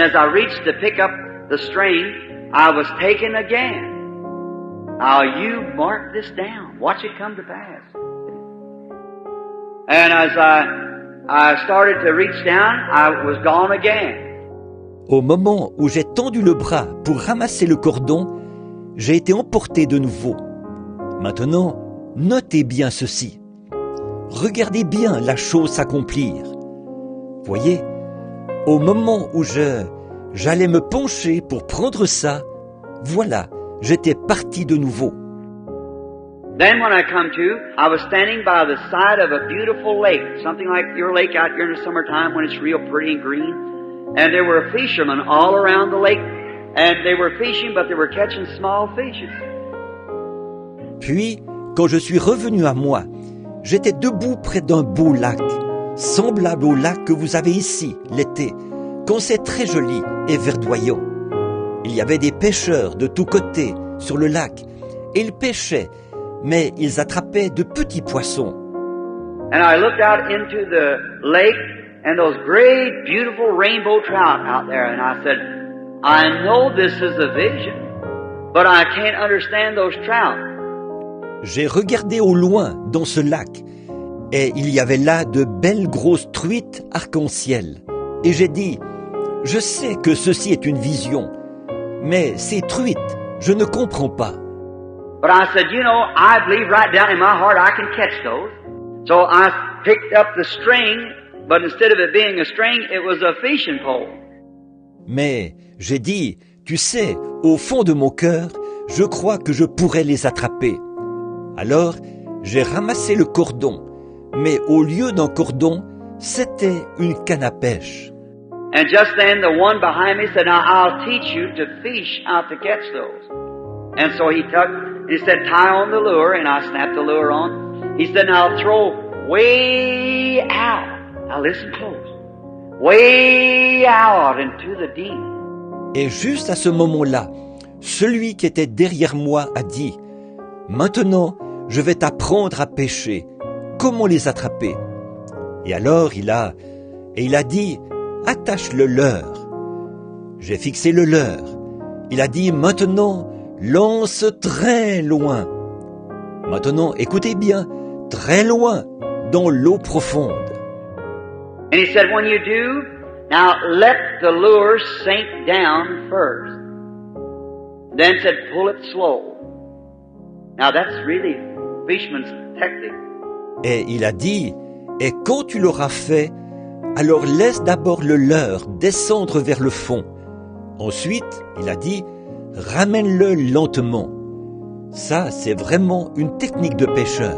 as I reached to pick up the string, I was taken again. Now you mark this down. Watch it come to pass. And as I started to reach down, I was gone again. Au moment où j'ai tendu le bras pour ramasser le cordon, j'ai été emporté de nouveau. Maintenant, notez bien ceci. Regardez bien la chose s'accomplir. Voyez, au moment où j'allais me pencher pour prendre ça, voilà, j'étais parti de nouveau. Then when I come to, I was standing by the side of a beautiful lake, something like your lake out here in the summertime when it's real pretty and green. And there were fishermen all around the lake, and they were fishing, but they were catching small fishes. Puis, quand je suis revenu à moi, j'étais debout près d'un beau lac, semblable au lac que vous avez ici, l'été, quand c'est très joli et verdoyant. Il y avait des pêcheurs de tous côtés sur le lac, et ils pêchaient, mais ils attrapaient de petits poissons. And I looked out into the lake, and those great, beautiful rainbow trout out there, and I said, I know this is a vision, but I can't understand those trout. J'ai regardé au loin dans ce lac, et il y avait là de belles grosses truites arc-en-ciel. Et j'ai dit, je sais que ceci est une vision, mais ces truites, je ne comprends pas. But I said, you know, I believe right down in my heart I can catch those. So I picked up the string, but instead of it being a string, it was a fishing pole. Mais j'ai dit, tu sais, au fond de mon cœur, je crois que je pourrais les attraper. Alors, j'ai ramassé le cordon, mais au lieu d'un cordon, c'était une canne à pêche. And just then the one behind me said, now I'll teach you to fish out to catch those. And so he said, tie on the lure, and I snapped the lure on. He said, now throw way out. Now listen close. Way out into the deep. Et juste à ce moment-là, celui qui était derrière moi a dit, maintenant, je vais t'apprendre à pêcher. Comment les attraper? Et alors il a dit, attache le leurre. J'ai fixé le leurre. Il a dit, maintenant, lance très loin. Maintenant, écoutez bien, très loin, dans l'eau profonde. And he said, when you do, now let the lure sink down first. Then said, pull it slow. Now that's really fisherman's technique. Et il a dit, et quand tu l'auras fait, alors laisse d'abord le leurre descendre vers le fond. Ensuite, il a dit, ramène-le lentement. Ça, c'est vraiment une technique de pêcheur.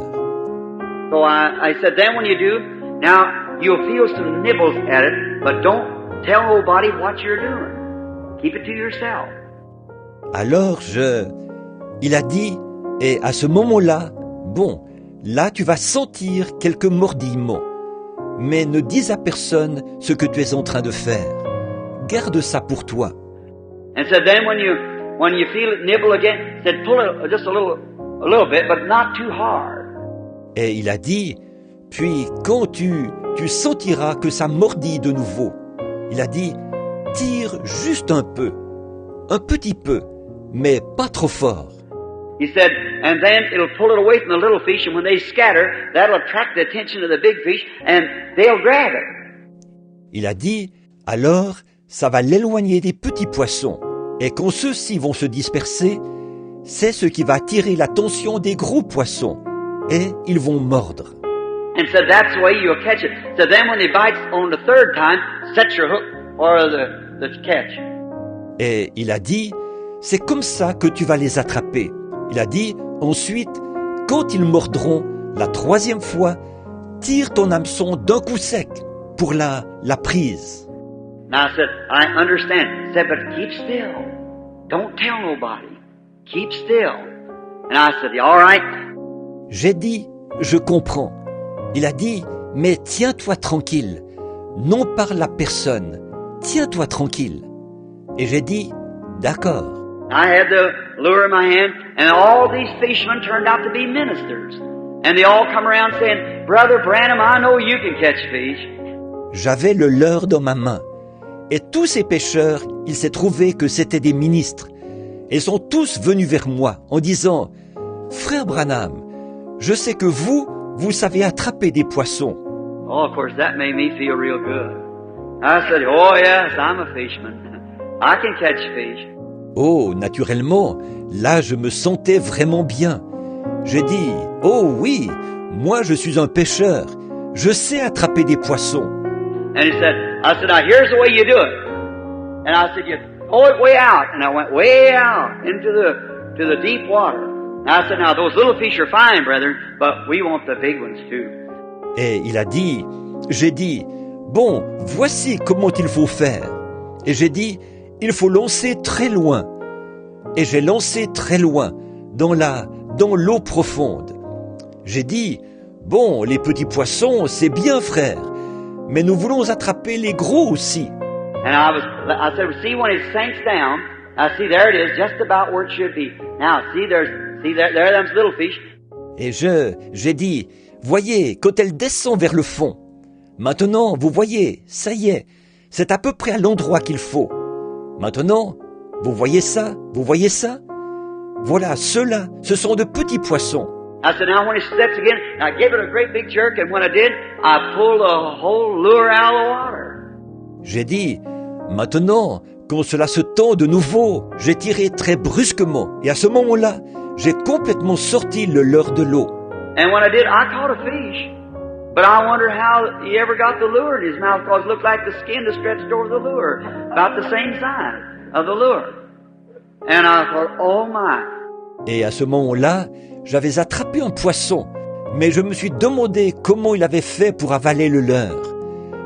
So I said, then when you do, now you'll feel some nibbles at it, but don't tell nobody what you're doing. Keep it to yourself. Alors il a dit, et à ce moment-là, bon, là tu vas sentir quelques mordillements, mais ne dis à personne ce que tu es en train de faire. Garde ça pour toi. And said, then when you feel it nibble again, said pull it just a little bit, but not too hard. Et il a dit, puis quand tu sentiras que ça mordit de nouveau, il a dit, tire juste un petit peu, mais pas trop fort. He said, and then it'll pull it away from the little fish, and when they scatter, that'll attract the attention of the big fish, and they'll grab it. Il a dit, alors ça va l'éloigner des petits poissons, et quand ceux-ci vont se disperser, c'est ce qui va attirer l'attention des gros poissons, et ils vont mordre. And said, that's the way you'll catch it. So then when they bite on the third time, set your hook for the catch. Et il a dit, c'est comme ça que tu vas les attraper. Il a dit, ensuite, quand ils mordront la troisième fois, tire ton hameçon d'un coup sec pour la prise. Now I said, I understand. I said, but keep still. Don't tell nobody. Keep still. And I said, all right. J'ai dit, je comprends. Il a dit, mais tiens-toi tranquille. Non parle à personne. Tiens-toi tranquille. Et j'ai dit, d'accord. I had the lure in my hand, and all these fishermen turned out to be ministers. And they all come around saying, Brother Branham, I know you can catch fish. J'avais le leurre dans ma main. Et tous ces pécheurs, il s'est trouvé que c'étaient des ministres. Et ils sont tous venus vers moi en disant, « Frère Branham, je sais que vous savez attraper des poissons. » Oh, of course, that made me feel real good. I said, oh yes, I'm a fisherman. I can catch fish. Oh, naturellement, là je me sentais vraiment bien. J'ai dit, oh oui, moi je suis un pêcheur. Je sais attraper des poissons. And I said, now here's the way you do it. And I said, you throw it way out. And I went way out into the deep water. And I said, now those little fish are fine, brethren, but we want the big ones too. Et il a dit, j'ai dit, bon, voici comment il faut faire. Et j'ai dit, il faut lancer très loin. Et j'ai lancé très loin, dans l'eau profonde. J'ai dit, bon, les petits poissons, c'est bien, frère, mais nous voulons attraper les gros aussi. And I said, see when it sinks down, now see there it is, just about where it should be. Now see there them's little fish. Et j'ai dit, voyez, quand elle descend vers le fond, maintenant, vous voyez, ça y est, c'est à peu près à l'endroit qu'il faut. Maintenant, vous voyez ça? Vous voyez ça? Voilà, ceux-là, ce sont de petits poissons. I said, now when it sets again, I gave it a great big jerk, and when I did, I pulled the whole lure out of the water. J'ai dit, maintenant, quand cela se tend de nouveau, j'ai tiré très brusquement, et à ce moment-là, j'ai complètement sorti le leurre de l'eau. And when I did, I caught a fish. But I wonder how he ever got the lure in his mouth, because it looked like the skin was stretched over the lure, about the same size of the lure. And I thought, oh my. Et à ce moment-là, j'avais attrapé un poisson, mais je me suis demandé comment il avait fait pour avaler le leurre.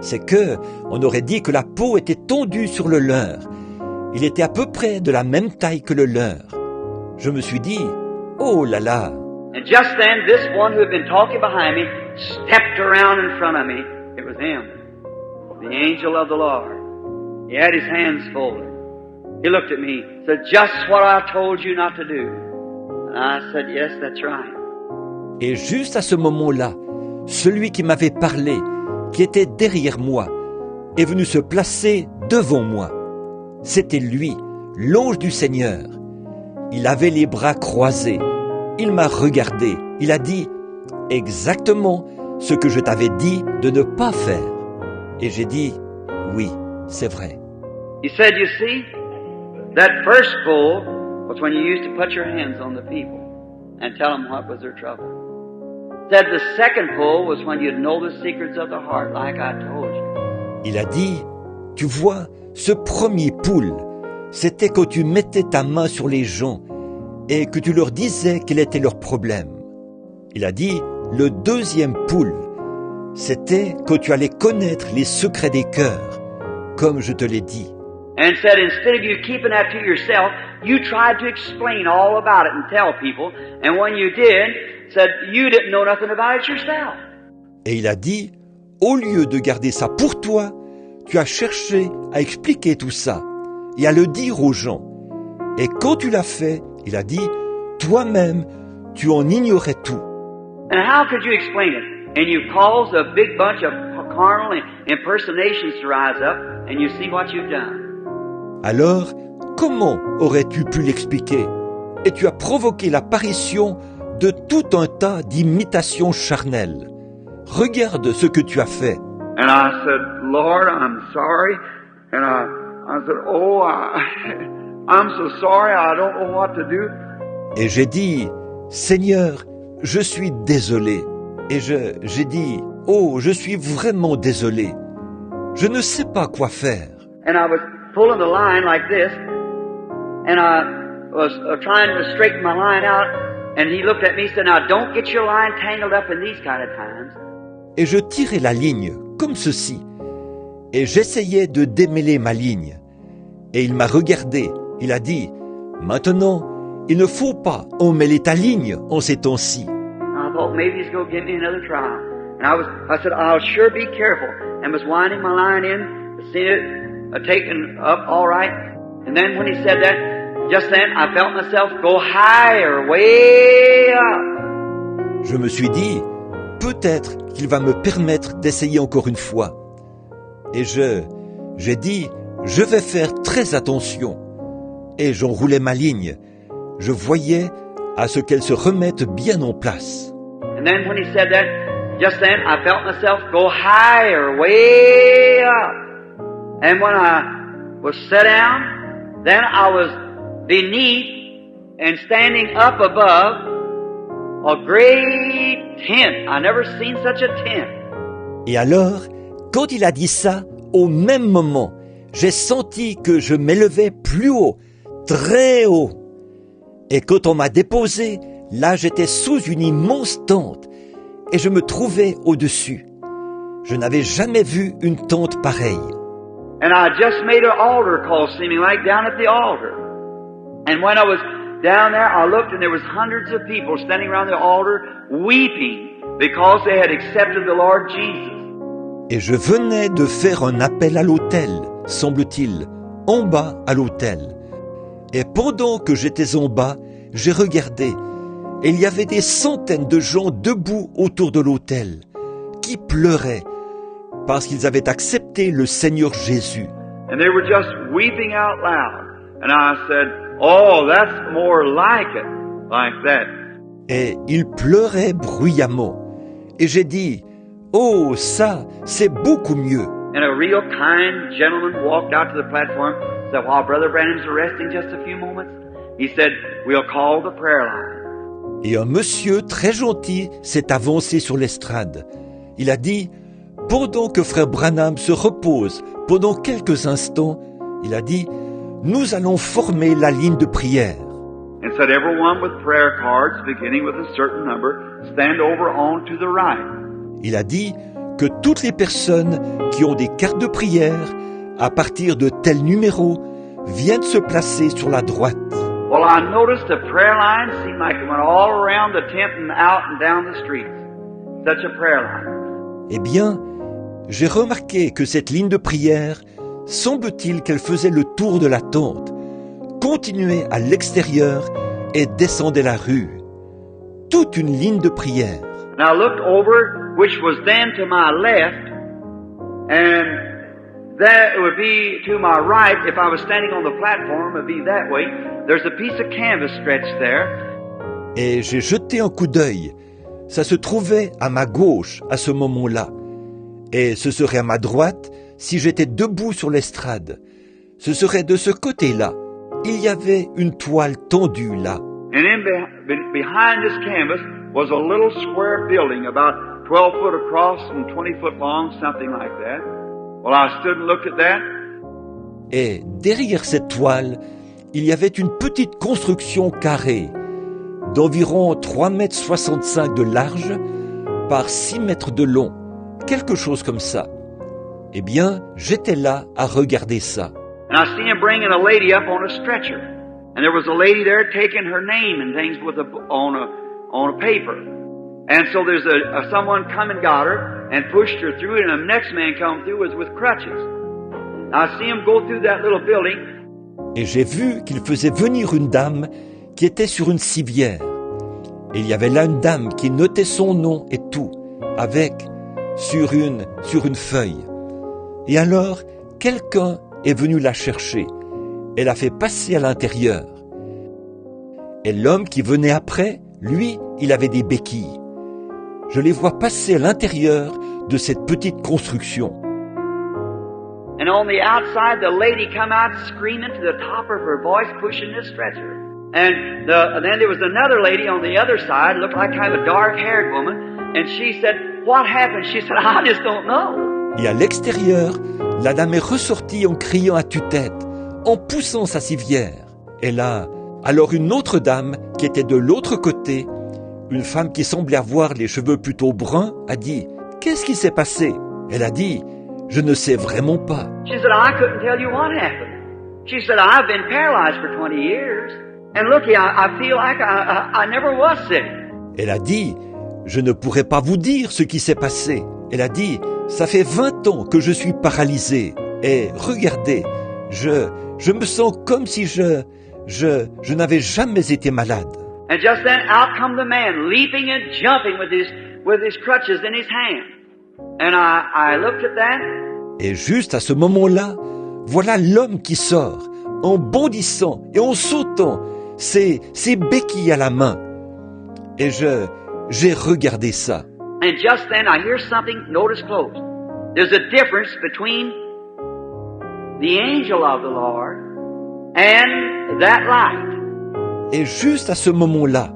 C'est que, on aurait dit que la peau était tendue sur le leurre. Il était à peu près de la même taille que le leurre. Je me suis dit, oh là là. And just then, this one who had been talking behind me stepped around in front of me. It was him, the angel of the Lord. He had his hands folded. He looked at me, said, just what I told you not to do. And I said, yes, that's right. Et juste à ce moment-là, celui qui m'avait parlé, qui était derrière moi, est venu se placer devant moi. C'était lui, l'ange du Seigneur. Il avait les bras croisés. Il m'a regardé. Il a dit exactement ce que je t'avais dit de ne pas faire. Et j'ai dit, oui, c'est vrai. He said, you see, that first pull was when you used to put your hands on the people and tell them what was their trouble. Said the second pull was when you'd know the secrets of the heart, like I told you. Il a dit, tu vois, ce premier pull, c'était quand tu mettais ta main sur les gens et que tu leur disais quel était leur problème. Il a dit, le deuxième pull, c'était quand tu allais connaître les secrets des cœurs, comme je te l'ai dit. And said, instead of you keeping that to yourself, you tried to explain all about it and tell people. And when you did, said, you didn't know nothing about it yourself. Et il a dit, au lieu de garder ça pour toi, tu as cherché à expliquer tout ça et à le dire aux gens. Et quand tu l'as fait, il a dit, toi-même, tu en ignorais tout. And how could you explain it? And you caused a big bunch of carnal impersonations to rise up, and you see what you've done. Alors, comment aurais-tu pu l'expliquer? Et tu as provoqué l'apparition de tout un tas d'imitations charnelles. Regarde ce que tu as fait. And I said, Lord, I'm sorry. And I said, oh, I'm so sorry, I don't know what to do. Et j'ai dit, Seigneur, je suis désolé. Et j'ai dit, oh, je suis vraiment désolé. Je ne sais pas quoi faire. And I was pulling the line like this, and I was trying to straighten my line out, and he looked at me and said, now don't get your line tangled up in these kind of times. Et je tirais la ligne, comme ceci. Et j'essayais de démêler ma ligne. Et il m'a regardé, il a dit, maintenant, il ne faut pas emmêler ta ligne en ces temps-ci. I thought maybe he's going to give me another trial. And I said, I'll sure be careful. And was winding my line in, seeing it taken up all right. And then when he said that, just then I felt myself go higher, way up. Je me suis dit, peut-être qu'il va me permettre d'essayer encore une fois. Et j'ai dit, je vais faire très attention. Et j'enroulais ma ligne. Je voyais à ce qu'elle se remette bien en place. And then when he said that, just then I felt myself go higher, way up. And when I was set down, then I was beneath and standing up above a great tent. I never seen such a tent. Et alors, quand il a dit ça, au même moment, j'ai senti que je m'élevais plus haut, très haut. Et quand on m'a déposé, là j'étais sous une immense tente et je me trouvais au-dessus. Je n'avais jamais vu une tente pareille. And I just made an altar call, seeming like down at the altar. And when I was down there, I looked and there was hundreds of people standing around the altar weeping because they had accepted the Lord Jesus. Et je venais de faire un appel à l'autel, semble-t-il, en bas à l'autel. Et pendant que j'étais en bas, j'ai regardé, et il y avait des centaines de gens debout autour de l'autel, qui pleuraient, parce qu'ils avaient accepté le Seigneur Jésus. And they were just weeping out loud. And I said, oh, that's more like it, like that. Et ils pleuraient bruyamment. Et j'ai dit, oh, ça, c'est beaucoup mieux. And a real kind gentleman walked out to the platform, said, while Brother Branham's resting just a few moments, he said, we'll call the prayer line. Et un monsieur très gentil s'est avancé sur l'estrade. Il a dit, pendant que Frère Branham se repose pendant quelques instants, il a dit, nous allons former la ligne de prière. And said, everyone with prayer cards beginning with a certain number, stand over on to the right. Il a dit que toutes les personnes qui ont des cartes de prière, à partir de tel numéro, viennent se placer sur la droite. Well, I noticed the prayer line seemed like it went all around the tent and out and down the streets. Such a prayer line. Eh bien, j'ai remarqué que cette ligne de prière, semble-t-il qu'elle faisait le tour de la tente, continuait à l'extérieur et descendait la rue. Toute une ligne de prière. And I looked over, which was then to my left, and that would be to my right. If I was standing on the platform, it would be that way. There's a piece of canvas stretched there. Et j'ai jeté un coup d'œil. Ça se trouvait à ma gauche à ce moment-là. Et ce serait à ma droite si j'étais debout sur l'estrade. Ce serait de ce côté-là. Il y avait une toile tendue là. And behind this canvas was a little square building about 12 foot across and 20 foot long, something like that. Well, I stood and looked at that. Et derrière cette toile, il y avait une petite construction carrée d'environ 3,65 m de large par 6 mètres de long, quelque chose comme ça. Eh bien, j'étais là à regarder ça. And I seen him bringing a lady up on a stretcher. And there was a lady there taking her name and things with on a paper. And so there's someone come and got her and pushed her through, and the next man come through was with crutches. I see him go through that little building. Et j'ai vu qu'il faisait venir une dame qui était sur une civière. Et il y avait là une dame qui notait son nom et tout, avec, sur une feuille. Et alors, quelqu'un est venu la chercher et l'a fait passer à l'intérieur. Et l'homme qui venait après, lui, il avait des béquilles. Je les vois passer à l'intérieur de cette petite construction. And on the outside, the lady come out screaming to the top of her voice, pushing this stretcher. And then there was another lady on the other side, looked like kind of a dark-haired woman, and she said, what happened? She said, I just don't know. Et à l'extérieur, la dame est ressortie en criant à tue-tête, en poussant sa civière. Et là, alors une autre dame qui était de l'autre côté, une femme qui semblait avoir les cheveux plutôt bruns, a dit « Qu'est-ce qui s'est passé ?» Elle a dit « Je ne sais vraiment pas. » She said, I couldn't tell you what happened. She said, I've been paralyzed for 20 years. And look, I feel like I never was sick. Elle a dit « Je ne pourrais pas vous dire ce qui s'est passé. » Elle a dit « Ça fait 20 ans que je suis paralysée. Et regardez, je me sens comme si je n'avais jamais été malade. » And just then, out come the man, leaping and jumping with his crutches in his hand. And I looked at that. Et juste à ce moment-là, voilà l'homme qui sort, en bondissant et en sautant, ses béquilles à la main. Et j'ai regardé ça. And just then I hear something, notice close. There's a difference between the angel of the Lord and that light. Et juste à ce moment-là,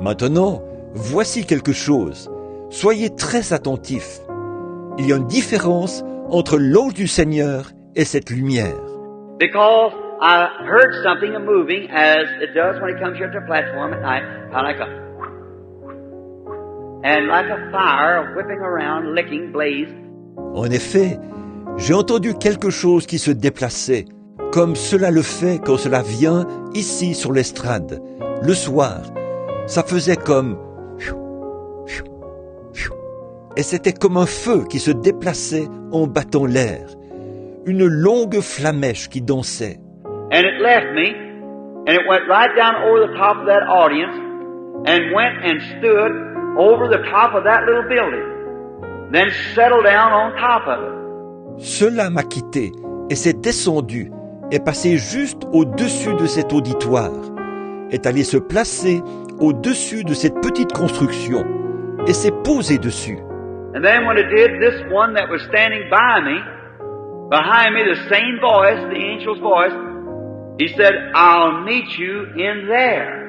maintenant, voici quelque chose. Soyez très attentifs. Il y a une différence entre l'ange du Seigneur et cette lumière. Because I heard something moving as it does when it comes here to the platform at night, kind of like a and like a fire whipping around, licking, blaze. En effet, j'ai entendu quelque chose qui se déplaçait, comme cela le fait quand cela vient ici sur l'estrade, le soir. Ça faisait comme... Et c'était comme un feu qui se déplaçait en battant l'air. Une longue flamèche qui dansait. And it left me, and it went right down over the top of that audience, and went and stood over the top of that little building, then settled down on top of it. Cela m'a quitté et s'est descendu, est passé juste au-dessus de cet auditoire, est allé se placer au-dessus de cette petite construction et s'est posé dessus. And then when it did, this one that was standing by me, behind me, the same voice, the angel's voice, he said, I'll meet you in there.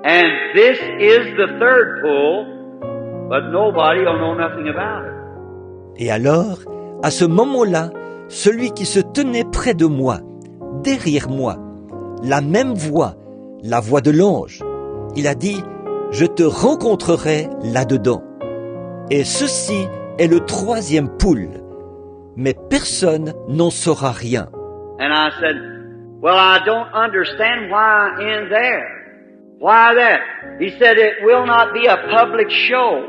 And this is the third pull, but nobody will know nothing about it. Et alors, à ce moment-là, celui qui se tenait près de moi, derrière moi, la même voix, la voix de l'ange, il a dit, je te rencontrerai là-dedans. Et ceci est le troisième poule, mais personne n'en saura rien. And I said, well, I don't understand why in there. Why that? He said, it will not be a public show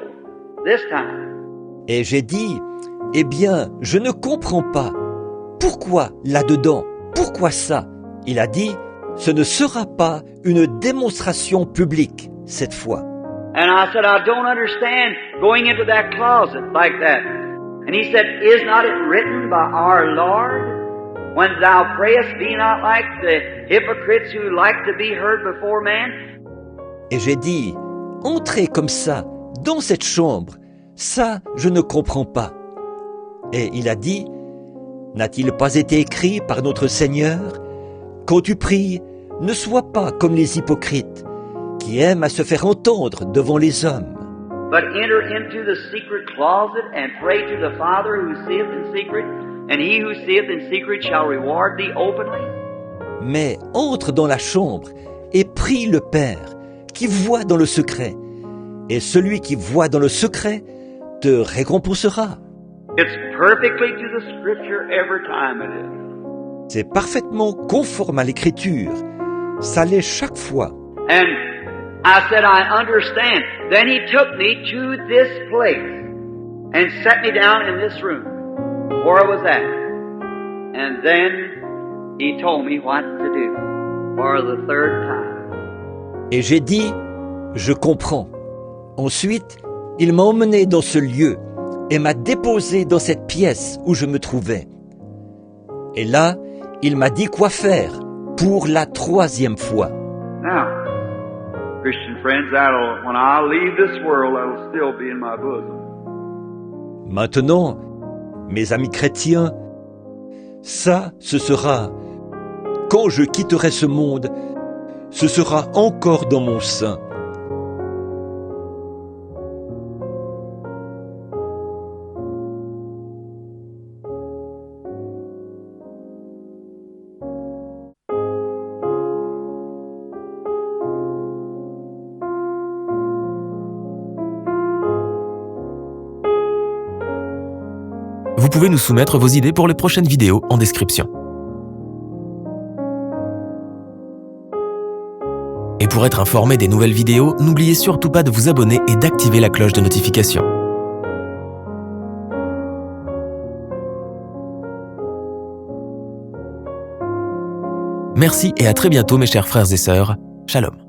this time. Et j'ai dit, eh bien, je ne comprends pas. Pourquoi là-dedans? Pourquoi ça? Il a dit, ce ne sera pas une démonstration publique cette fois. And I said, I don't understand going into that closet like that. And he said, is not it written by our Lord? When thou prayest, be not like the hypocrites who like to be heard before man. Et j'ai dit, entrez comme ça, dans cette chambre, ça je ne comprends pas. Et il a dit, n'a-t-il pas été écrit par notre Seigneur, quand tu pries, ne sois pas comme les hypocrites, qui aiment à se faire entendre devant les hommes. But enter into the secret closet and pray to the Father who seeth in secret, and he who seeth in secret shall reward thee openly. Mais entre dans la chambre et prie le Père, qui voit dans le secret, et celui qui voit dans le secret te récompensera. It's perfectly to the Scripture every time it is. C'est parfaitement conforme à l'Écriture. Ça l'est chaque fois. And I said, I understand. Then he took me to this place and set me down in this room where I was at. And then he told me what to do for the third time. Et j'ai dit, je comprends. Ensuite, il m'a emmené dans ce lieu et m'a déposé dans cette pièce où je me trouvais. Et là, il m'a dit quoi faire pour la troisième fois. Now, Christian friends, when I leave this world, that'll still be in my bosom. Maintenant, mes amis chrétiens, ça, ce sera, quand je quitterai ce monde, ce sera encore dans mon sein. Vous pouvez nous soumettre vos idées pour les prochaines vidéos en description. Et pour être informé des nouvelles vidéos, n'oubliez surtout pas de vous abonner et d'activer la cloche de notification. Merci et à très bientôt mes chers frères et sœurs. Shalom.